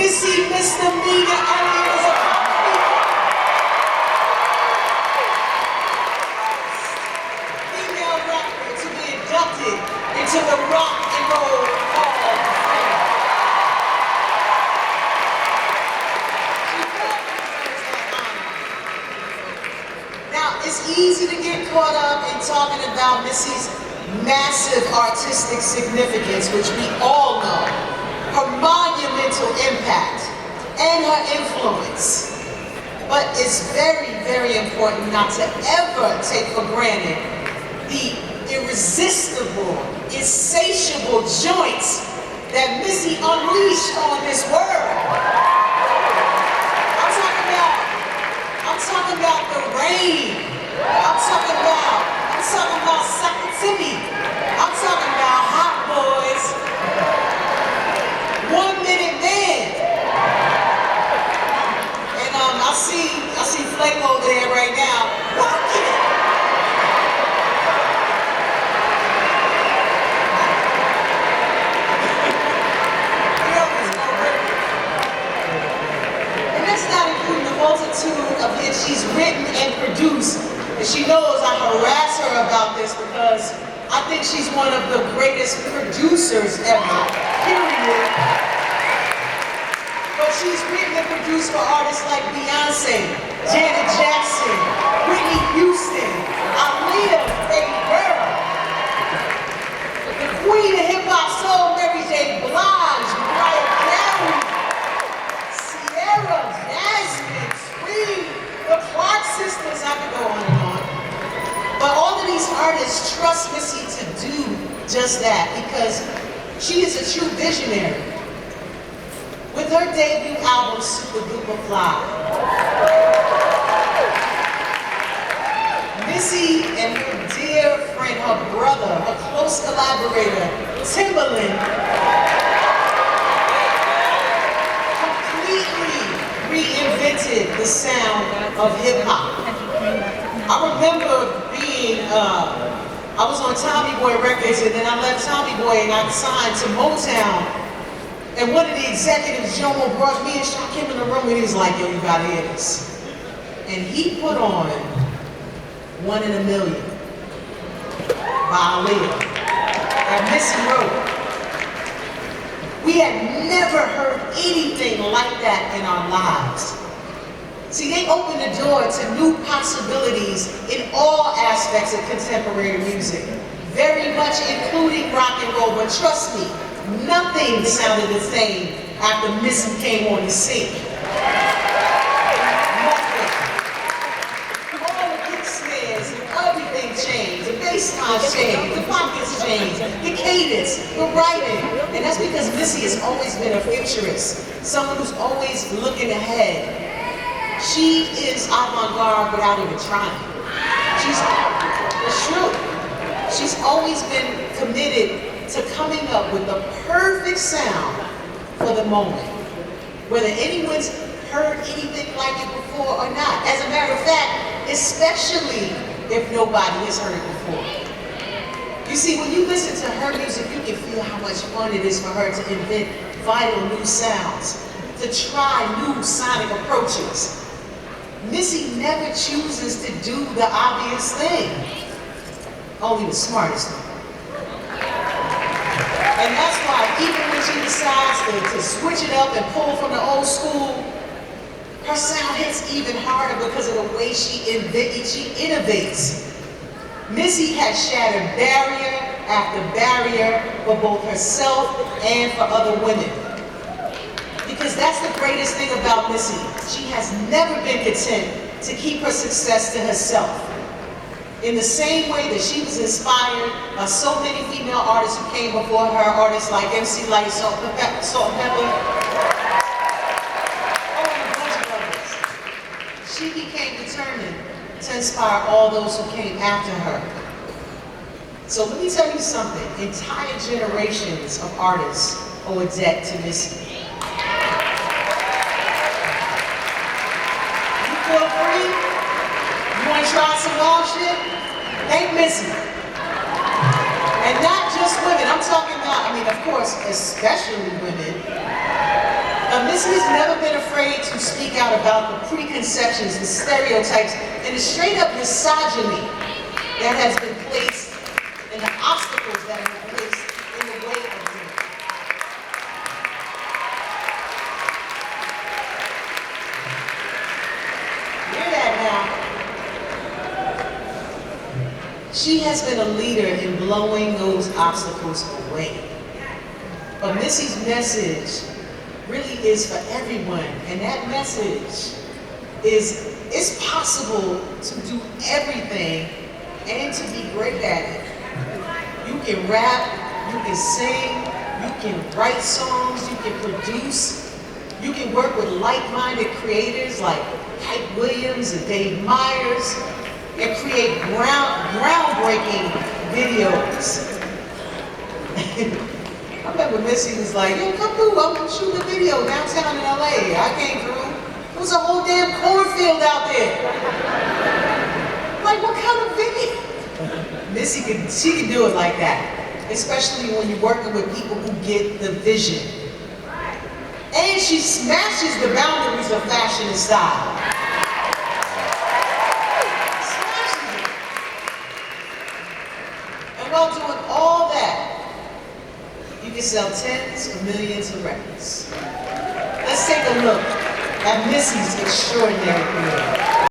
Missy Misdemeanor Elliott is a female rapper to be inducted into the Rock and Roll Hall of Fame. Now, it's easy to get caught up in talking about Missy's massive artistic significance, which we all know, her monumental impact, and her influence. But it's very, very important not to ever take for granted the irresistible, insatiable joints that Missy unleashed on this world. I'm talking about the rain. I'm talking about Sucker Timmy. I'm talking about Hot Boys. 1 Minute Man. And I see Flake over there right now. Working it. And that's not including the multitude of hits she's written and produced. And she knows I harass her about this because I think she's one of the greatest producers ever, period. But she's written and produced for artists like Beyonce, Janet Jackson, Whitney Houston, Aaliyah, Baby Girl, the queen of hip-hop soul, Mary J. Blige, Mariah Carey, Sierra, Jasmine, Sweet, the Clark sisters, I could go on and on. But all of these artists trust Missy to do just that because she is a true visionary. With her debut album, Super Duper Fly, Missy and her dear friend, her brother, her close collaborator, Timbaland, completely reinvented the sound of hip-hop. I remember I was on Tommy Boy Records, and then I left Tommy Boy and got signed to Motown. And one of the executives, Jomo, brought me and Shaquem in the room, and he was like, yo, you gotta hear this. And he put on 1 in a Million by Aaliyah that Missy wrote. We had never heard anything like that in our lives. See, they opened the door to new possibilities in all aspects of contemporary music, very much including rock and roll, but trust me, nothing sounded the same after Missy came on the scene. Nothing. All the kick snares and everything changed, the bass lines changed, the pockets changed, the cadence, the writing, and that's because Missy has always been a futurist, someone who's always looking ahead. She is avant-garde without even trying. It's true. She's always been committed to coming up with the perfect sound for the moment. Whether anyone's heard anything like it before or not. As a matter of fact, especially if nobody has heard it before. You see, when you listen to her music, you can feel how much fun it is for her to invent vital new sounds, to try new sonic approaches. Missy never chooses to do the obvious thing, only the smartest thing. And that's why even when she decides to switch it up and pull from the old school, her sound hits even harder because of the way she innovates. Missy has shattered barrier after barrier for both herself and for other women. Because that's the greatest thing about Missy. She has never been content to keep her success to herself. In the same way that she was inspired by so many female artists who came before her, artists like MC Light, Salt and Pepper, and a bunch of others. She became determined to inspire all those who came after her. So let me tell you something. Entire generations of artists owe a debt to Missy. Feel free? You want to try some wild shit? Thank Missy. And not just women. I'm talking about, I mean, of course, especially women. Missy has never been afraid to speak out about the preconceptions, the stereotypes, and the straight up misogyny that has been placed and the obstacles that have been placed in the way of women. Hear that now. She has been a leader in blowing those obstacles away. But Missy's message really is for everyone, and that message is it's possible to do everything and to be great at it. You can rap, you can sing, you can write songs, you can produce, you can work with like-minded creators like Hype Williams and Dave Myers and create groundbreaking videos. I remember Missy was like, yo, come through, I'm gonna shoot a video downtown in LA. I came through. There was a whole damn cornfield out there. Like, what kind of video? Missy she can do it like that. Especially when you're working with people who get the vision. And she smashes the boundaries of fashion and style. Smashes it. And while doing all that, you can sell tens of millions of records. Let's take a look at Missy's extraordinary career.